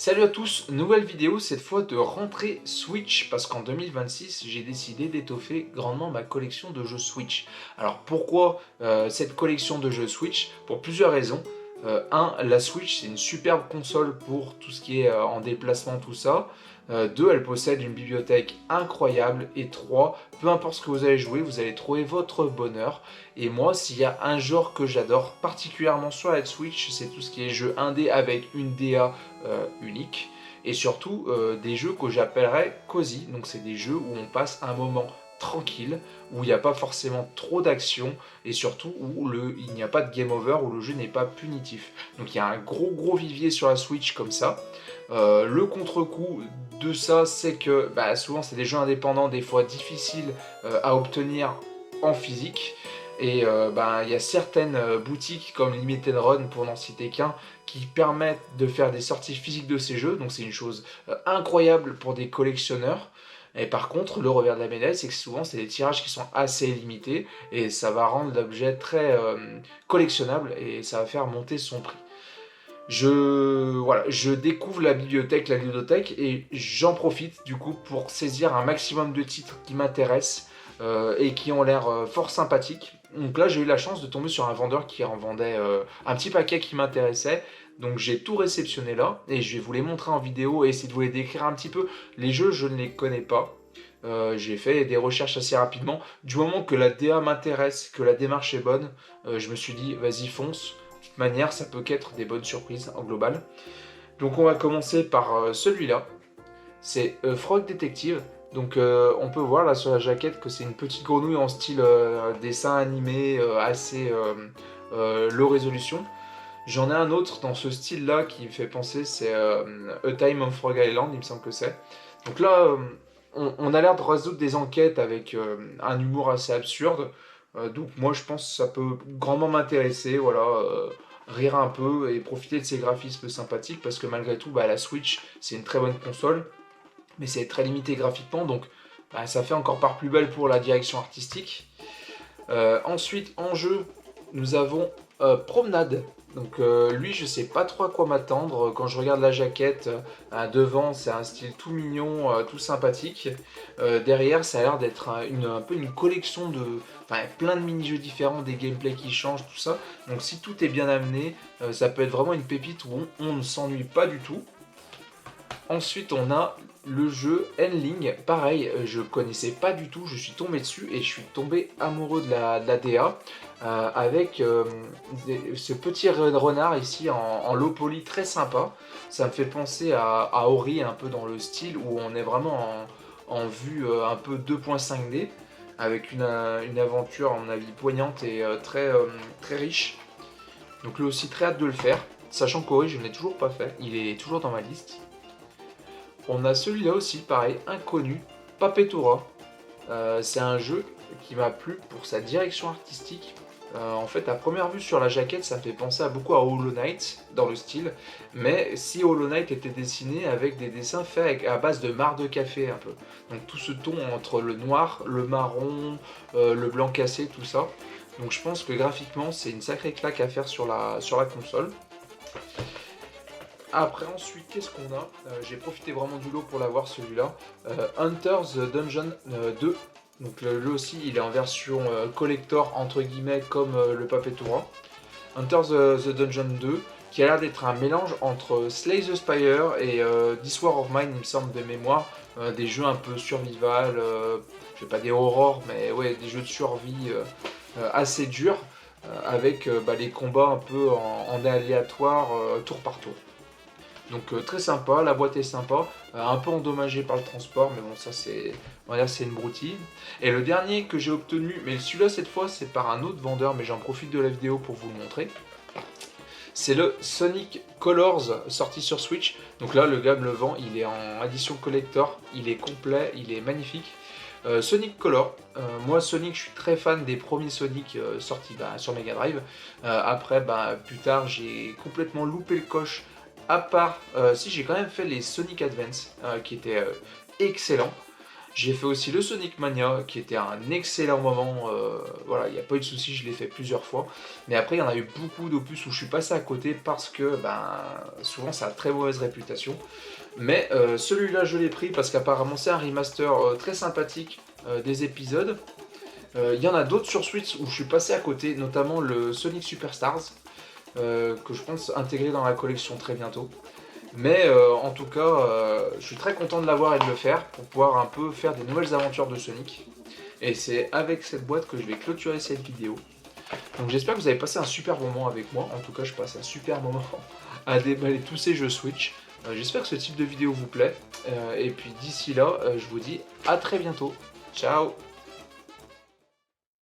Salut à tous, nouvelle vidéo cette fois de rentrée Switch parce qu'en 2026 j'ai décidé d'étoffer grandement ma collection de jeux Switch. Alors pourquoi cette collection de jeux Switch? Pour plusieurs raisons. La Switch c'est une superbe console pour tout ce qui est en déplacement tout ça. 2, elle possède une bibliothèque incroyable. Et 3, peu importe ce que vous allez jouer, vous allez trouver votre bonheur. Et moi, s'il y a un genre que j'adore particulièrement sur la Switch, c'est tout ce qui est jeu indé avec une DA unique. Et surtout, des jeux que j'appellerais cozy. Donc c'est des jeux où on passe un moment tranquille, où il n'y a pas forcément trop d'action, et surtout où il n'y a pas de game over, où le jeu n'est pas punitif. Donc il y a un gros vivier sur la Switch comme ça. Le contre-coup de ça, c'est que souvent c'est des jeux indépendants, des fois difficiles à obtenir en physique. Et il y a certaines boutiques comme Limited Run, pour n'en citer qu'un, qui permettent de faire des sorties physiques de ces jeux. Donc c'est une chose incroyable pour des collectionneurs. Et par contre, le revers de la médaille, c'est que souvent c'est des tirages qui sont assez limités et ça va rendre l'objet très collectionnable et ça va faire monter son prix. Je découvre la bibliothèque, la ludothèque, et j'en profite du coup pour saisir un maximum de titres qui m'intéressent et qui ont l'air fort sympathiques. Donc là, j'ai eu la chance de tomber sur un vendeur qui en vendait un petit paquet qui m'intéressait. Donc j'ai tout réceptionné là et je vais vous les montrer en vidéo et essayer de vous les décrire un petit peu. Les jeux, je ne les connais pas. J'ai fait des recherches assez rapidement. Du moment que la DA m'intéresse, que la démarche est bonne, je me suis dit, vas-y, fonce. De toute manière, ça peut qu'être des bonnes surprises en global. Donc on va commencer par celui-là. C'est Frog Detective. Donc on peut voir là sur la jaquette que c'est une petite grenouille en style dessin animé assez low résolution. J'en ai un autre dans ce style-là qui me fait penser, c'est A Time on Frog Island, il me semble que c'est. Donc là, on a l'air de résoudre des enquêtes avec un humour assez absurde. Donc moi je pense que ça peut grandement m'intéresser, voilà, rire un peu et profiter de ces graphismes sympathiques parce que malgré tout, la Switch c'est une très bonne console, mais c'est très limité graphiquement, donc ça fait encore par plus belle pour la direction artistique. Ensuite en jeu, nous avons Promenade. Donc lui, je sais pas trop à quoi m'attendre. Quand je regarde la jaquette, devant, c'est un style tout mignon, tout sympathique. Derrière, ça a l'air d'être un peu une collection de... Enfin, plein de mini-jeux différents, des gameplays qui changent, tout ça. Donc si tout est bien amené, ça peut être vraiment une pépite où on ne s'ennuie pas du tout. Ensuite, on a le jeu Endling. Pareil, je connaissais pas du tout, je suis tombé dessus et je suis tombé amoureux de la DA avec ce petit renard ici en low poly très sympa. Ça me fait penser à Ori un peu dans le style où on est vraiment en vue un peu 2.5D avec une aventure à mon avis poignante et très riche. Donc là aussi très hâte de le faire, sachant qu'Ori je ne l'ai toujours pas fait, il est toujours dans ma liste. On a celui-là aussi, pareil, inconnu, Papetura. C'est un jeu qui m'a plu pour sa direction artistique. En fait, à première vue sur la jaquette, ça me fait penser beaucoup à Hollow Knight dans le style. Mais si Hollow Knight était dessiné avec des dessins faits à base de marc de café un peu. Donc tout ce ton entre le noir, le marron, le blanc cassé, tout ça. Donc je pense que graphiquement, c'est une sacrée claque à faire sur la console. Après ensuite, qu'est-ce qu'on a? J'ai profité vraiment du lot pour l'avoir celui-là. Hunter's Dungeon 2. Donc lui aussi, il est en version collector entre guillemets comme le Papetura. Hunter's the Dungeon 2, qui a l'air d'être un mélange entre Slay the Spire et This War of Mine, il me semble de mémoire. Des jeux un peu survival, je sais pas des horrors, mais ouais, des jeux de survie assez durs, avec les combats un peu en aléatoire, tour par tour. Donc très sympa, la boîte est sympa, un peu endommagée par le transport, mais bon ça c'est, on va dire c'est une broutille. Et le dernier que j'ai obtenu, mais celui-là cette fois c'est par un autre vendeur, mais j'en profite de la vidéo pour vous le montrer. C'est le Sonic Colors sorti sur Switch. Donc là le gars me le vend, il est en édition collector, il est complet, il est magnifique. Sonic Color, moi Sonic je suis très fan des premiers Sonic sortis sur Mega Drive. Après plus tard j'ai complètement loupé le coche. À part, si j'ai quand même fait les Sonic Advance qui étaient excellents. J'ai fait aussi le Sonic Mania, qui était un excellent moment. Voilà, il n'y a pas eu de souci, je l'ai fait plusieurs fois. Mais après, il y en a eu beaucoup d'opus où je suis passé à côté parce que souvent ça a très mauvaise réputation. Mais celui-là, je l'ai pris parce qu'apparemment c'est un remaster très sympathique des épisodes. Il y en a d'autres sur Switch où je suis passé à côté, notamment le Sonic Superstars, que je pense intégrer dans la collection très bientôt. Mais en tout cas, je suis très content de l'avoir et de le faire pour pouvoir un peu faire des nouvelles aventures de Sonic. Et c'est avec cette boîte que je vais clôturer cette vidéo. Donc j'espère que vous avez passé un super moment avec moi. En tout cas, je passe un super moment à déballer tous ces jeux Switch. J'espère que ce type de vidéo vous plaît. Et puis d'ici là, je vous dis à très bientôt. Ciao!